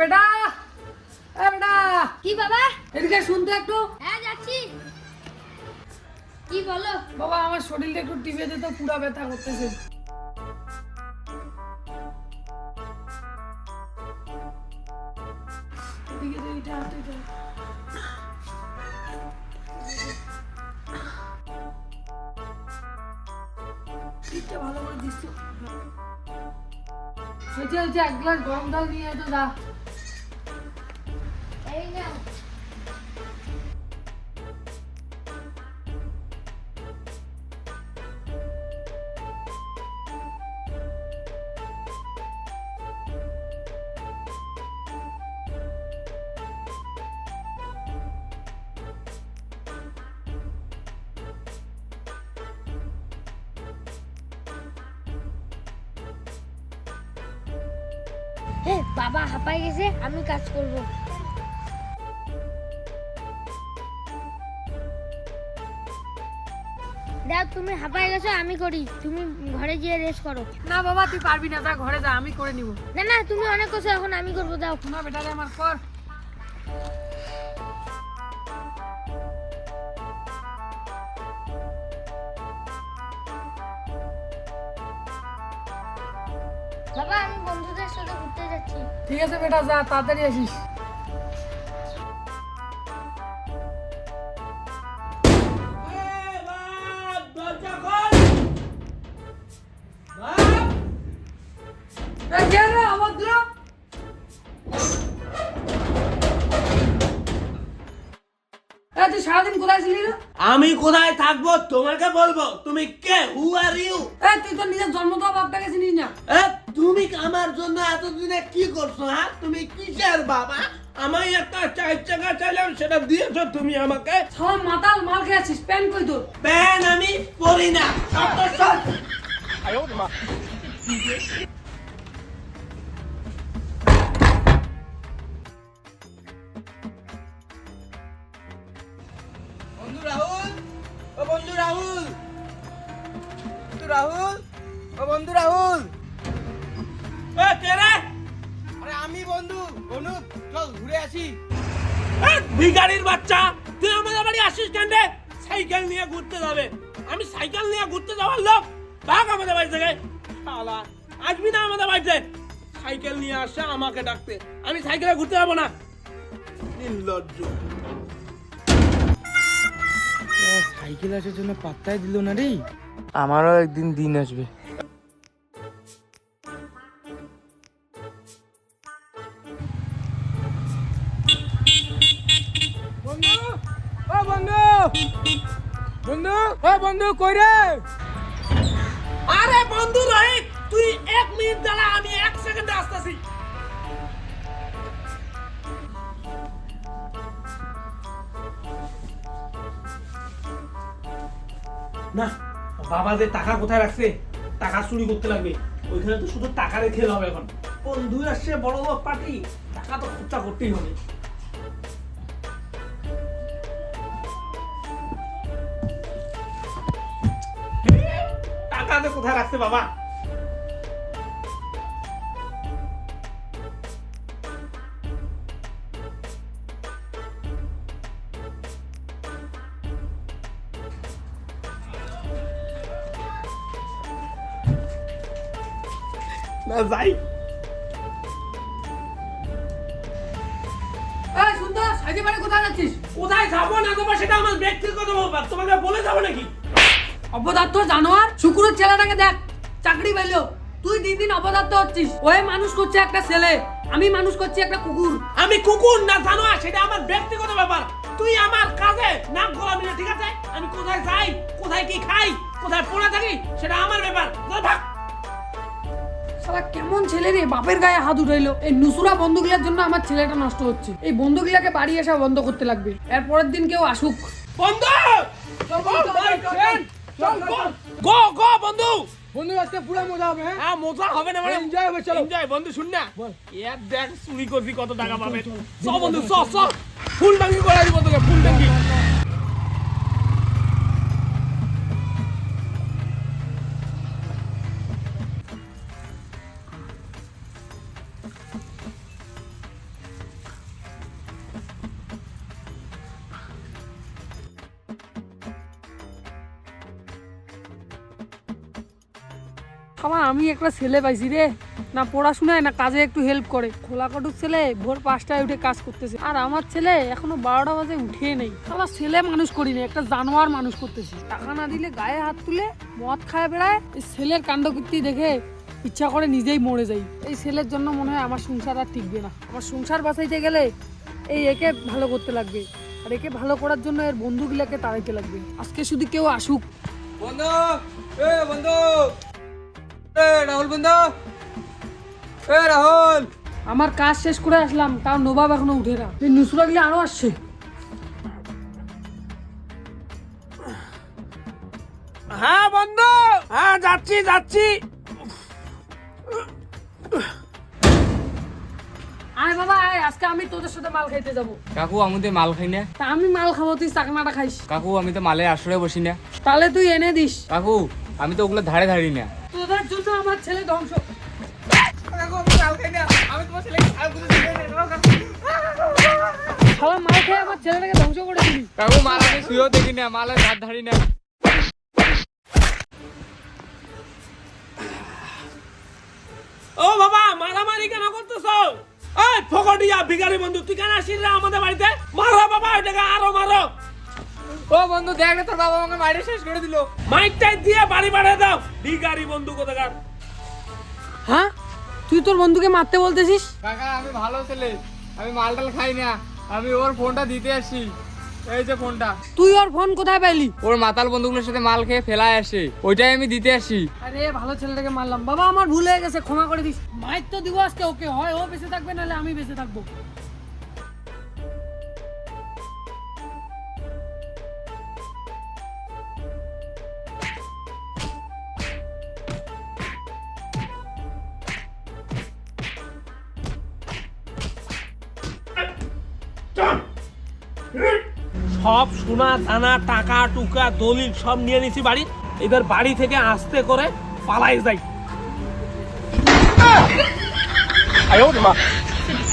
বেটা এ বেটা কি বাবা? এদিকে শুনতে একটু। হ্যাঁ যাচ্ছি। কি বলো? বাবা আমার শরীরটা একটু টিপে দে তো, পুরা ব্যথা করতেছে। এদিকে দে, এটা হাতে দে। টিপটা ভালো করে দিস তো। হয়েছে হয়েছে, এক গ্লাস গরম জল নিয়ে আয় তো যা। এই নাও। বাবা হাঁপাই গেছে, আমি কাজ করব। দেখ তুমি হাঁপাই গেছো, আমি করি, তুমি ঘরে গিয়ে রেস্ট করো। না বাবা তুই পারবি না, যা ঘরে যা, আমি করে নিব। না না তুমি অনেক করছো, এখন আমি করবো, দাও। না বেটা রে আমার কর। বাবা আমি বন্ধুদের সাথে ঘুরতে যাচ্ছি। ঠিক আছে বেটা, যা তাড়াতাড়ি আসিস। তুই সারাদিন কোথায় ছিলি রে? আমি কোথায় থাকবো তোমাকে বলবো? তুমি কে? হু আর ইউ? তুই তো নিজের জন্ম দেওয়া বাপটাকে চিনিস না। তুমি আমার জন্য এতদিনে কি করছো? হ্যাঁ, তুমি কিসের বাবা? আমি একটা চার চাকা চাইলাম, সেটা দিয়েছো তুমি আমাকে। সবাই মাতাল মাল খেয়েছিস, প্যান কই তোর? প্যান আমি পরি না। সব বন্ধু রাহুল, ও বন্ধু রাহুল, বন্ধু রাহুল, ও বন্ধু রাহুল। কে রে? আরে আমি বন্ধু অনুপ, চল ঘুরে আসি। ভিখারির বাচ্চা, তুই আমাদের বাড়ি আসিস কেন রে? সাইকেল নিয়ে ঘুরতে যাবে, আমি সাইকেল নিয়ে ঘুরতে যাওয়ার লোক? ভাগ আমাদের বাড়ি থেকে। শালা আসবি না আমাদের বাড়িতে। সাইকেল নিয়ে আসে আমাকে ডাকতে, আমি সাইকেলে ঘুরতে যাবো না। নির্লজ্জ। সাইকেল আসার জন্য পাত্তাই দিল না রে। আমারও একদিন দিন আসবে। বন্ধু, ও বন্ধু, বন্ধু, ও বন্ধু কই রে? আরে বন্ধু রোহিত, তুই 1 মিনিট দাঁড়া, আমি 1 সেকেন্ডে আসতেছি। না, বাবা যে টাকা কোথায় রাখছে? টাকা চুরি করতে লাগবে। ওইখানে তো শুধু টাকা রেখে হবে। এখন বন্ধু আসছে, বড় লোক পার্টি, টাকা তো খরচা করতেই হবে। টাকা কোথায় রাখছে বাবা? না যাই। সুন্দর, সাইজে বাড়ি কোথায় যাচ্ছিস? কোথায় যাবো না যাবো সেটা আমার ব্যক্তিগত ব্যাপার, তোমাকে বলে যাবো নাকি? অপদার্থ জানোয়ার, শুকুরের ছেলেটাকে দেখ, চাকরি পেলো। তুই দিন দিন অপদার্থ হচ্ছিস। ওই মানুষ করছে একটা ছেলে, আমি মানুষ করছি একটা কুকুর। আমি কুকুর না জানোয়ার সেটা আমার ব্যক্তিগত ব্যাপার। তুই আমার কাজে নাক গলাবি না, ঠিক আছে? আমি কোথায় যাই, কোথায় কি খাই, কোথায় পড়ে থাকি, সেটা আমার ব্যাপার। চল ভাগ। শালা কেমন ছেলে রে, বাপের গায়ে হাত উঠাইলো। এই নুসুরা বন্ধুগুলোর জন্য আমার ছেলেটা নষ্ট হচ্ছে। এই বন্ধুগুলাকে বাড়ি আসা বন্ধ করতে লাগবে। এর পরের দিন কেউ আসুক। বন্ধু গো গো বন্ধু। বন্ধু আজকে পুরো মজা হবে। হ্যাঁ হ্যাঁ মজা হবে না মানে এনজয় হবে। চলো এনজয়। বন্ধু শুন না, এর দেখ চুরি করবি কত টাকা পাবে। চ বন্ধু চ চ, ফুল টাঙ্গি করে দিব তোকে, ফুল টাঙ্গি। শালা আমি একটা ছেলে পাইছি রে, না পড়াশোনায় না কাজে একটু হেল্প করে। খোলাকটুর ছেলে ভোর 5টায় উঠে কাজ করতেছে, আর আমার ছেলে এখনো 12টা বাজে উঠে নেই। শালা ছেলে মানুষ করিনি, একটা জানোয়ার মানুষ করতেছি। টাকা না দিলে গায়ে হাত তুলে মদ খায় বেড়ায়। এই ছেলের কাণ্ডকীর্তি দেখে ইচ্ছা করে নিজেই মরে যাই। এই ছেলের জন্য মনে হয় আমার সংসার আর টিকবে না। আমার সংসার বাঁচাইতে গেলে একে ভালো করতে লাগবে, আর একে ভালো করার জন্য এর বন্ধুগুলাকে তাড়াইতে লাগবে। আজকে শুধু কেউ আসুক। বন্ধু, বন্ধু, রাহুল বন্ধু, রাহুল। আমার কাজ শেষ করে আসলাম, তাও নবাব এখনো উঠে না। এই নুসরা গিয়ে আরো আসছে। হ্যাঁ বন্ধু, হ্যাঁ যাচ্ছি যাচ্ছি। আয় বাবা আয়, আজকে আমি তোদের সাথে মাল খাইতে যাবো। কাকু আমি তো মাল খাই না। তা আমি মাল খাবো, তুই চাকনাটা খাইস। কাকু আমি তো মালে আসরে বসি না। তাহলে তুই এনে দিস। কাকু আমি তো ওগুলো ধারে ধারি না। তোদের জন্য আমার ছেলে ধ্বংস। শালা মাল খেয়ে আমার ছেলেটাকে ধ্বংস করে দিবি। কাকু মাল আমি শুয়েও দেখি না, মালের ধার ধারি না। ও বাবা, মারামারি কেন করতেছো? এই ফকটিয়া ভিখারি বন্ধু, তুই কেন আসিস রে আমাদের বাড়িতে? মারো বাবা ওটাকে, আরো মারো। ও বন্ধু দেখ না, তোর বাবা আমাকে মাইরে শেষ করে দিল। মাইকটাই দিয়ে বাড়ি বাড়িয়ে দাও, ভিখারি বন্ধু কোথাকার। হ্যাঁ, তুই তোর বন্ধুকে মারতে বলতেছিস? কাকা আমি ভালো ছেলে, আমি মালটাল খাই না, আমি ওর ফোনটা দিতে আসি। এই যে ফোনটা। তুই ওর ফোন কোথায় পাইলি? ওর মাতাল বন্ধুগুলোর সাথে মাল খেয়ে ফেলায় আসে, ওইটাই আমি দিতে আসি। আরে ভালো ছেলেটাকে মারলাম। বাবা আমার ভুল হয়ে গেছে, ক্ষমা করে দিস। মাইর তো দিব আজকে ওকে, হয় ও বেঁচে থাকবে নাহলে আমি বেঁচে থাকবো। সব সোনা দানা টাকা টুকা দলিল সব নিয়ে নিছি বাড়ি। এবার বাড়ি থেকে আস্তে করে পালাই যাই।